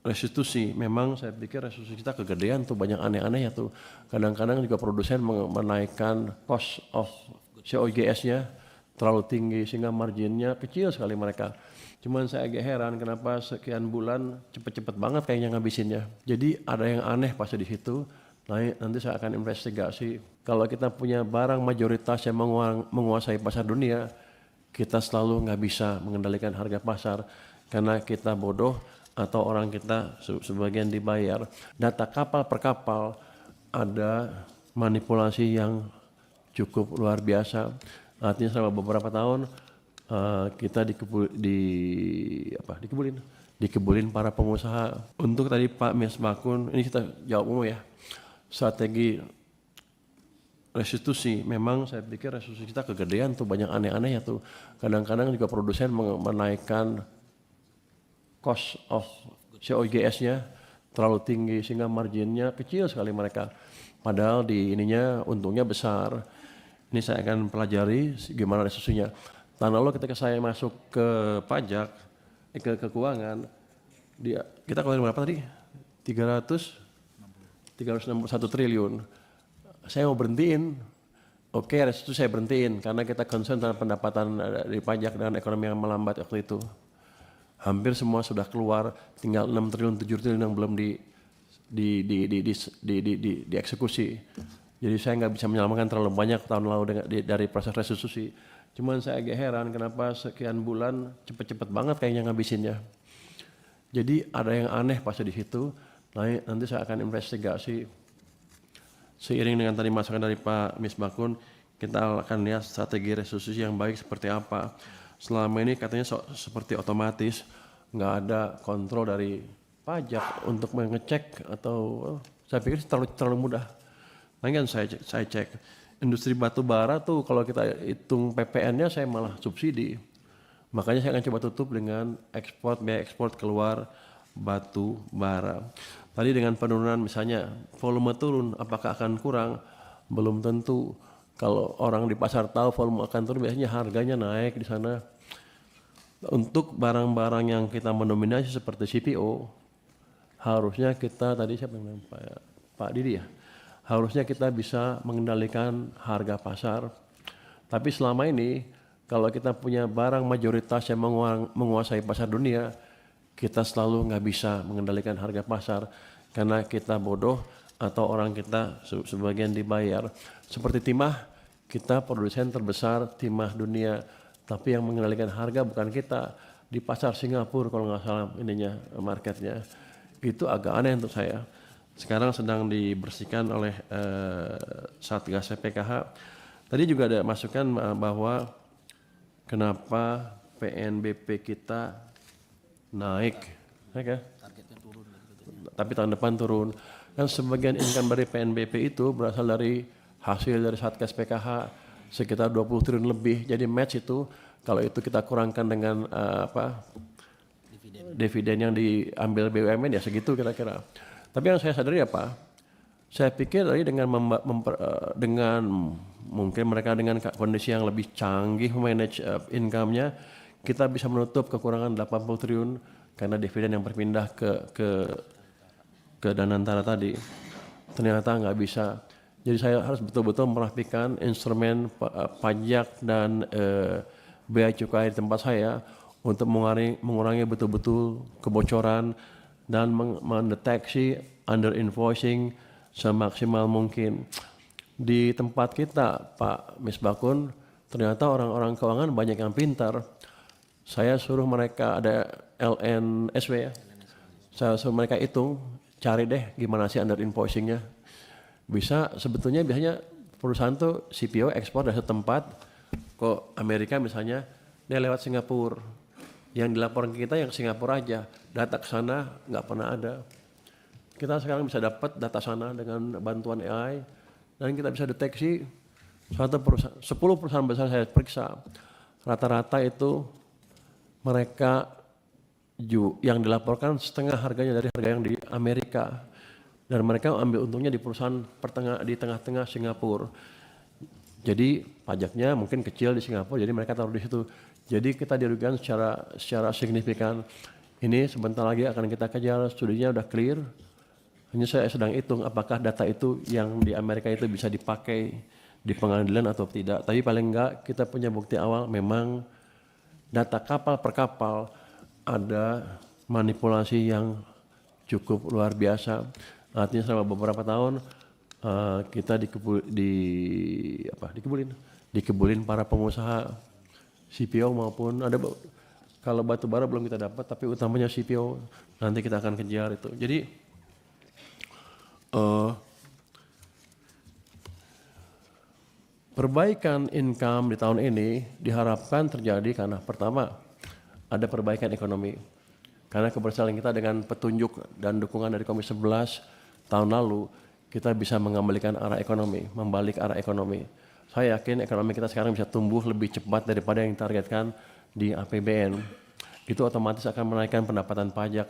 restitusi, memang saya pikir restitusi kita kegedean tuh, banyak aneh-aneh ya tuh. Kadang-kadang juga produsen menaikkan cost of COGS-nya terlalu tinggi sehingga marginnya kecil sekali mereka. Cuman saya agak heran kenapa sekian bulan cepet-cepet banget kayaknya ngabisinnya. Jadi ada yang aneh pasti di situ. Nanti saya akan investigasi. Kalau kita punya barang mayoritas yang menguasai pasar dunia, kita selalu nggak bisa mengendalikan harga pasar karena kita bodoh atau orang kita sebagian dibayar. Data kapal per kapal ada manipulasi yang cukup luar biasa. Artinya selama beberapa tahun kita dikebulin para pengusaha. Untuk tadi Pak Misbakun, ini kita jawab umum ya. Strategi restitusi, memang saya pikir restitusi kita kegedean tuh, banyak aneh-aneh ya tuh. Kadang-kadang juga produsen menaikkan cost of COGS-nya terlalu tinggi sehingga marginnya kecil sekali mereka. Padahal di ininya untungnya besar. Ini saya akan pelajari gimana restitusinya. Tahun lalu ketika saya masuk ke pajak, ke keuangan, kita keluarin berapa tadi? 361 triliun. Saya mau berhentiin. Oke, restitusi saya berhentiin karena kita concern dengan pendapatan dari pajak dan ekonomi yang melambat waktu itu. Hampir semua sudah keluar, tinggal 6 triliun, 7 triliun yang belum dieksekusi. Jadi saya nggak bisa menyelamatkan terlalu banyak tahun lalu dari proses restitusi. Cuman saya agak heran kenapa sekian bulan cepet-cepet banget kayaknya ngabisinnya. Jadi ada yang aneh pasti di situ. Nanti saya akan investigasi. Seiring dengan tadi masukan dari Pak Misbakun, kita akan lihat strategi restitusi yang baik seperti apa. Selama ini katanya seperti otomatis, nggak ada kontrol dari pajak untuk mengecek atau saya pikir terlalu mudah. Nanti kan saya cek, industri batu bara tuh kalau kita hitung PPN-nya saya malah subsidi. Makanya saya akan coba tutup dengan biaya ekspor keluar batu bara. Tadi dengan penurunan misalnya volume turun, apakah akan kurang? Belum tentu. Kalau orang di pasar tahu volume akan turun, biasanya harganya naik di sana. Untuk barang-barang yang kita mendominasi seperti CPO, harusnya kita tadi siapa yang Pak Didi ya, harusnya kita bisa mengendalikan harga pasar. Tapi selama ini kalau kita punya barang mayoritas yang menguasai pasar dunia, kita selalu nggak bisa mengendalikan harga pasar karena kita bodoh atau orang kita sebagian dibayar. Seperti timah, kita produsen terbesar timah dunia, tapi yang mengendalikan harga bukan kita. Di pasar Singapura kalau nggak salah marketnya. Itu agak aneh untuk saya. Sekarang sedang dibersihkan oleh Satgas PKH. Tadi juga ada masukan bahwa kenapa PNBP kita naik ya? Tapi tahun depan turun. Dan sebagian income dari PNBP itu berasal dari hasil dari Satgas PKH sekitar 20 triliun lebih. Jadi match itu kalau itu kita kurangkan dengan dividen yang diambil BUMN ya segitu kira-kira. Tapi yang saya sadari apa? Saya pikir tadi dengan mungkin mereka dengan kondisi yang lebih canggih manage income-nya, kita bisa menutup kekurangan 80 triliun karena dividen yang berpindah ke Danantara tadi. Ternyata nggak bisa. Jadi saya harus betul-betul merapikan instrumen pajak dan bea cukai di tempat saya untuk mengurangi betul-betul kebocoran dan mendeteksi under invoicing semaksimal mungkin. Di tempat kita, Pak Misbakun, ternyata orang-orang keuangan banyak yang pintar. Saya suruh mereka ada LNSW ya. Saya suruh mereka hitung, cari deh gimana sih under invoicingnya. Biasanya perusahaan tuh CPO ekspor dari setempat ke Amerika misalnya, dia lewat Singapura. Yang dilaporkan kita yang Singapura aja, data ke sana nggak pernah ada. Kita sekarang bisa dapat data sana dengan bantuan AI dan kita bisa deteksi 10 perusahaan besar saya periksa. Rata-rata itu mereka yang dilaporkan setengah harganya dari harga yang di Amerika. Dan mereka ambil untungnya di perusahaan di tengah-tengah Singapura. Jadi pajaknya mungkin kecil di Singapura, jadi mereka taruh di situ. Jadi kita dirugikan secara signifikan. Ini sebentar lagi akan kita kejar, studinya udah clear. Hanya saya sedang hitung apakah data itu yang di Amerika itu bisa dipakai di pengadilan atau tidak. Tapi paling enggak kita punya bukti awal memang data kapal per kapal ada manipulasi yang cukup luar biasa. Artinya selama beberapa tahun kita dikebulin para pengusaha CPO maupun kalau batu bara belum kita dapat, tapi utamanya CPO nanti kita akan kejar itu. Jadi perbaikan income di tahun ini diharapkan terjadi karena pertama ada perbaikan ekonomi. Karena keberhasilan kita dengan petunjuk dan dukungan dari Komisi 11 tahun lalu, kita bisa mengembalikan arah ekonomi, membalik arah ekonomi. Saya yakin ekonomi kita sekarang bisa tumbuh lebih cepat daripada yang ditargetkan di APBN. Itu otomatis akan menaikkan pendapatan pajak.